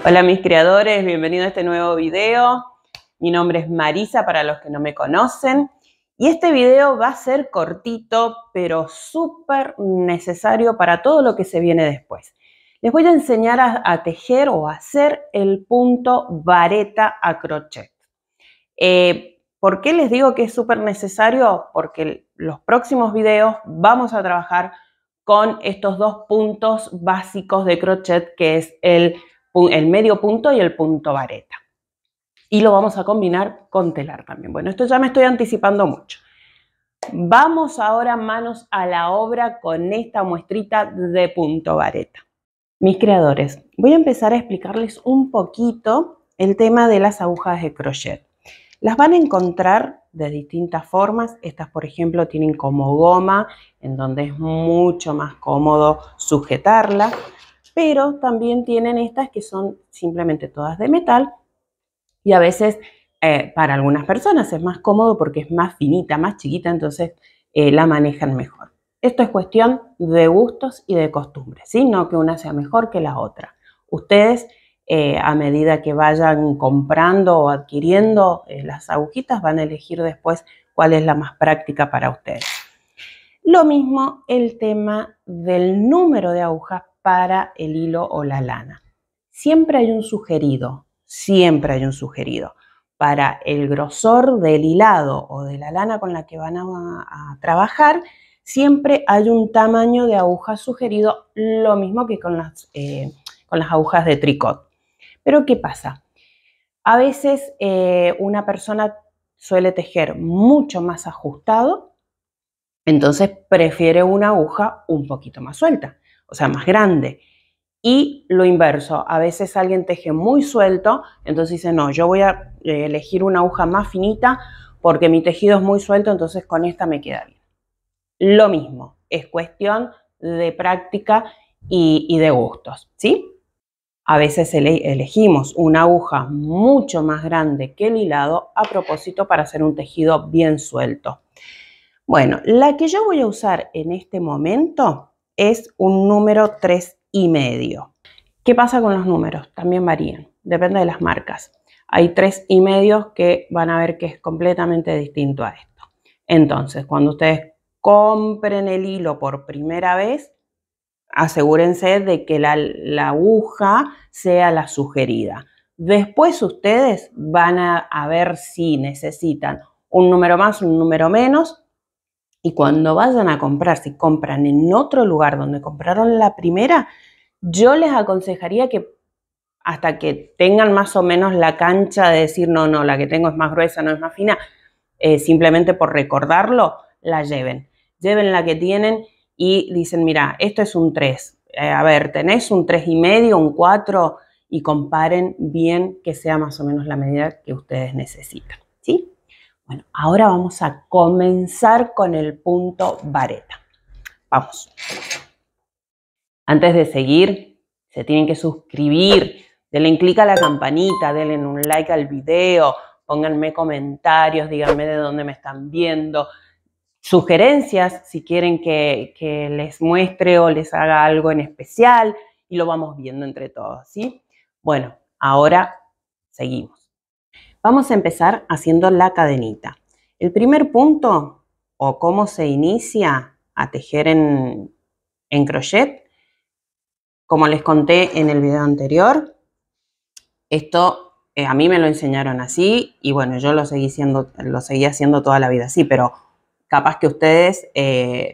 Hola mis creadores, bienvenidos a este nuevo video. Mi nombre es Marisa para los que no me conocen y este video va a ser cortito pero súper necesario para todo lo que se viene después. Les voy a enseñar a tejer o a hacer el punto vareta a crochet. ¿Por qué les digo que es súper necesario? Porque los próximos videos vamos a trabajar con estos dos puntos básicos de crochet, que es el medio punto y el punto vareta. Y lo vamos a combinar con telar también. Bueno, esto ya me estoy anticipando mucho. Vamos ahora manos a la obra con esta muestrita de punto vareta. Mis creadores, voy a empezar a explicarles un poquito el tema de las agujas de crochet. Las van a encontrar de distintas formas. Estas, por ejemplo, tienen como goma, en donde es mucho más cómodo sujetarla. Pero también tienen estas que son simplemente todas de metal. Y a veces, para algunas personas es más cómodo porque es más finita, más chiquita, entonces la manejan mejor. Esto es cuestión de gustos y de costumbres, ¿sí? No que una sea mejor que la otra. Ustedes, a medida que vayan comprando o adquiriendo las agujitas, van a elegir después cuál es la más práctica para ustedes. Lo mismo el tema del número de agujas para el hilo o la lana. Siempre hay un sugerido. Para el grosor del hilado o de la lana con la que van a trabajar, siempre hay un tamaño de aguja sugerido, lo mismo que con las agujas de tricot. Pero ¿qué pasa? A veces una persona suele tejer mucho más ajustado, entonces prefiere una aguja un poquito más suelta, o sea, más grande. Y lo inverso, a veces alguien teje muy suelto, entonces dice, no, yo voy a elegir una aguja más finita porque mi tejido es muy suelto, entonces con esta me queda bien. Lo mismo, es cuestión de práctica y de gustos, ¿sí? A veces elegimos una aguja mucho más grande que el hilado a propósito para hacer un tejido bien suelto. Bueno, la que yo voy a usar en este momento es un número 3,5. ¿Qué pasa con los números? También varían, depende de las marcas. Hay 3,5 que van a ver que es completamente distinto a esto. Entonces, cuando ustedes compren el hilo por primera vez, asegúrense de que la aguja sea la sugerida. Después ustedes van a ver si necesitan un número más, un número menos. Y cuando vayan a comprar, si compran en otro lugar donde compraron la primera, yo les aconsejaría que hasta que tengan más o menos la cancha de decir, no, la que tengo es más gruesa, no es más fina, simplemente por recordarlo, la lleven. Lleven la que tienen y dicen, mira, esto es un 3. A ver, tenés un 3,5, un 4 y comparen bien que sea más o menos la medida que ustedes necesitan, ¿sí? Bueno, ahora vamos a comenzar con el punto vareta. Vamos. Antes de seguir, se tienen que suscribir. Denle clic a la campanita, denle un like al video, pónganme comentarios, díganme de dónde me están viendo. Sugerencias, si quieren que les muestre o les haga algo en especial. Y lo vamos viendo entre todos, ¿sí? Bueno, ahora seguimos. Vamos a empezar haciendo la cadenita. El primer punto, o cómo se inicia a tejer en crochet, como les conté en el video anterior, esto a mí me lo enseñaron así y bueno, yo lo seguí haciendo toda la vida así, pero capaz que ustedes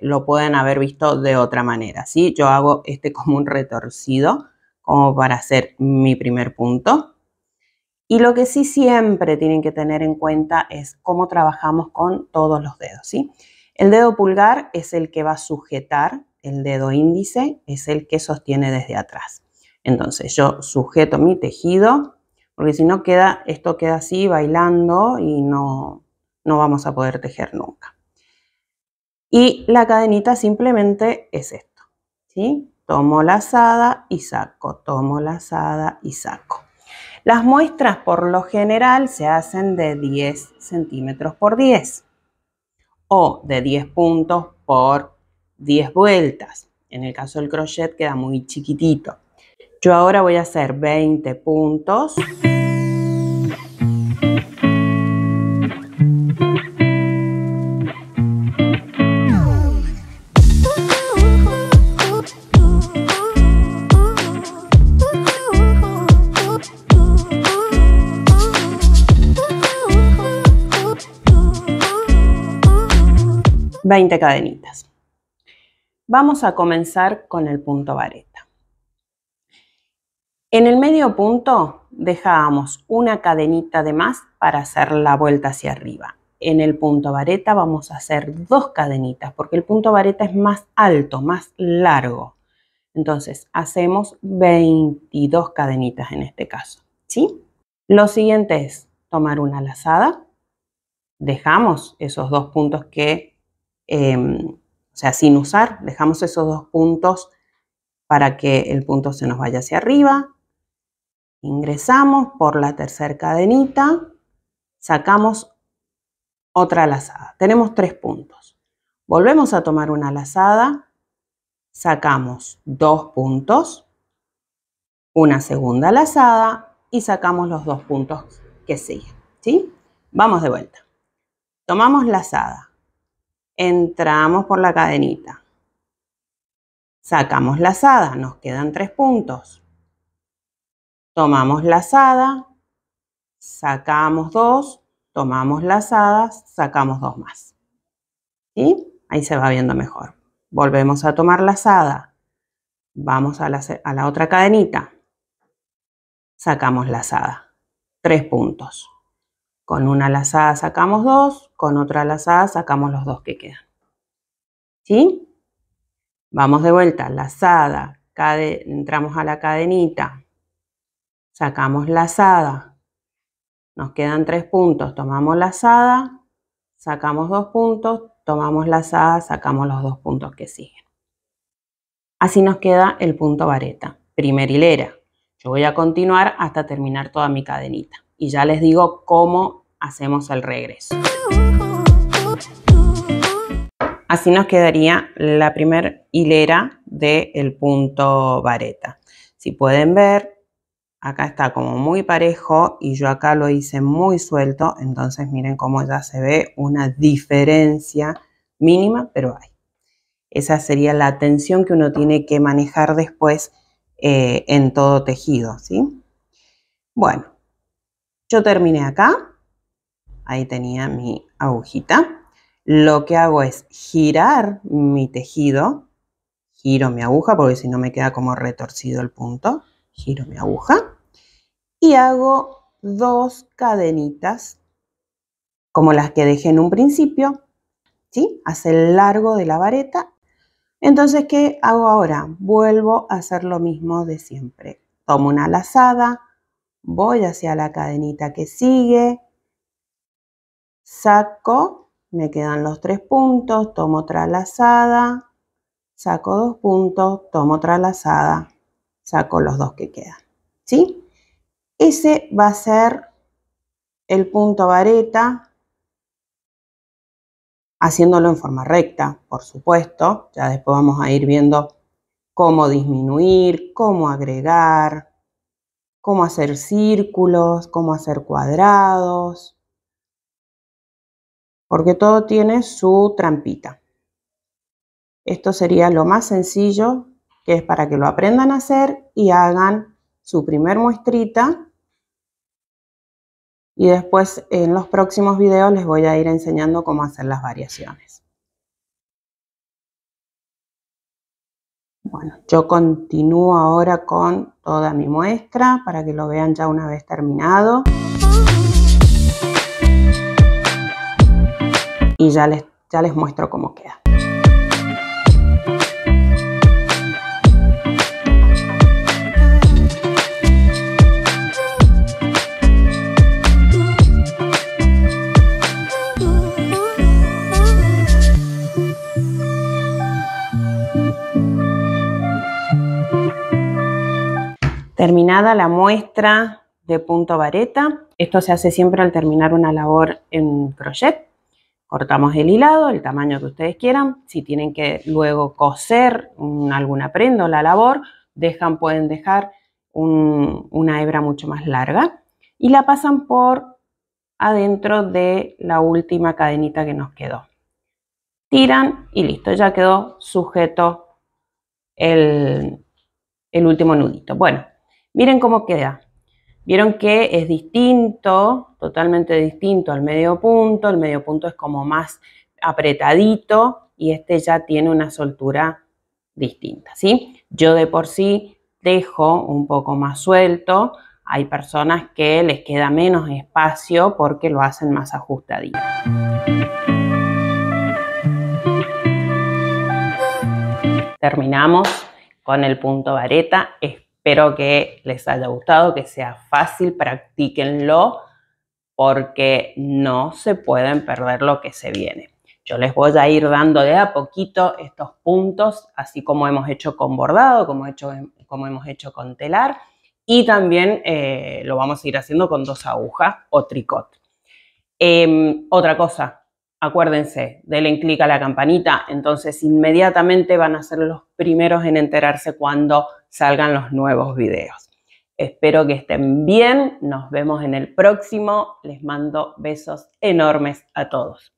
lo pueden haber visto de otra manera, ¿sí? Yo hago como un retorcido, como para hacer mi primer punto. Y lo que sí siempre tienen que tener en cuenta es cómo trabajamos con todos los dedos, ¿sí? El dedo pulgar es el que va a sujetar, el dedo índice es el que sostiene desde atrás. Entonces yo sujeto mi tejido, porque si no esto queda así bailando y no vamos a poder tejer nunca. Y la cadenita simplemente es esto, ¿sí? Tomo lazada y saco, tomo lazada y saco. Las muestras por lo general se hacen de 10 centímetros por 10 o de 10 puntos por 10 vueltas. En el caso del crochet queda muy chiquitito. Yo ahora voy a hacer 20 puntos. ...20 cadenitas. Vamos a comenzar con el punto vareta. En el medio punto dejábamos una cadenita de más para hacer la vuelta hacia arriba. En el punto vareta vamos a hacer 2 cadenitas porque el punto vareta es más alto, más largo. Entonces hacemos 22 cadenitas en este caso, ¿sí? Lo siguiente es tomar una lazada. Dejamos esos 2 puntos que, o sea, sin usar, dejamos esos 2 puntos para que el punto se nos vaya hacia arriba. Ingresamos por la tercera cadenita, sacamos otra lazada. Tenemos 3 puntos. Volvemos a tomar una lazada, sacamos 2 puntos, una segunda lazada y sacamos los 2 puntos que siguen, ¿sí? Vamos de vuelta. Tomamos lazada, entramos por la cadenita, sacamos lazada, nos quedan 3 puntos. Tomamos lazada, sacamos 2, tomamos lazada, sacamos 2 más. ¿Sí? Ahí se va viendo mejor. Volvemos a tomar lazada, vamos a la otra cadenita, sacamos lazada, 3 puntos. Con una lazada sacamos 2, con otra lazada sacamos los 2 que quedan. ¿Sí? Vamos de vuelta, lazada, entramos a la cadenita, sacamos lazada, nos quedan 3 puntos, tomamos lazada, sacamos 2 puntos, tomamos lazada, sacamos los 2 puntos que siguen. Así nos queda el punto vareta, primera hilera. Yo voy a continuar hasta terminar toda mi cadenita y ya les digo cómo hacemos el regreso. Así nos quedaría la primera hilera del punto vareta. Si pueden ver, acá está como muy parejo y yo acá lo hice muy suelto, entonces miren cómo ya se ve una diferencia mínima, pero hay. Esa sería la tensión que uno tiene que manejar después en todo tejido, ¿sí? Bueno, yo terminé acá, ahí tenía mi agujita. Lo que hago es girar mi tejido, giro mi aguja porque si no me queda como retorcido el punto, giro mi aguja y hago 2 cadenitas como las que dejé en un principio, ¿sí? Hace el largo de la vareta. Entonces, ¿qué hago ahora? Vuelvo a hacer lo mismo de siempre. Tomo una lazada, voy hacia la cadenita que sigue, saco, me quedan los 3 puntos, tomo otra lazada, saco 2 puntos, tomo otra lazada, saco los 2 que quedan, ¿sí? Ese va a ser el punto vareta, haciéndolo en forma recta, por supuesto. Ya después vamos a ir viendo cómo disminuir, cómo agregar, cómo hacer círculos, cómo hacer cuadrados, porque todo tiene su trampita. Esto sería lo más sencillo, que es para que lo aprendan a hacer y hagan su primer muestrita. Y después en los próximos videos les voy a ir enseñando cómo hacer las variaciones. Bueno, yo continúo ahora con toda mi muestra para que lo vean ya una vez terminado. Y ya les muestro cómo queda. Terminada la muestra de punto vareta, esto se hace siempre al terminar una labor en crochet. Cortamos el hilado, el tamaño que ustedes quieran. Si tienen que luego coser alguna prenda o la labor, pueden dejar una hebra mucho más larga y la pasan por adentro de la última cadenita que nos quedó. Tiran y listo, ya quedó sujeto el último nudito. Bueno, miren cómo queda. Vieron que es distinto, totalmente distinto al medio punto. El medio punto es como más apretadito y este ya tiene una soltura distinta, ¿sí? Yo de por sí dejo un poco más suelto. Hay personas que les queda menos espacio porque lo hacen más ajustadito. Terminamos con el punto vareta. Espero que les haya gustado, que sea fácil, practíquenlo porque no se pueden perder lo que se viene. Yo les voy a ir dando de a poquito estos puntos, así como hemos hecho con bordado, como hemos hecho con telar, y también lo vamos a ir haciendo con 2 agujas o tricot. Otra cosa, acuérdense, denle clic a la campanita, entonces inmediatamente van a ser los primeros en enterarse cuando salgan los nuevos videos. Espero que estén bien, nos vemos en el próximo, les mando besos enormes a todos.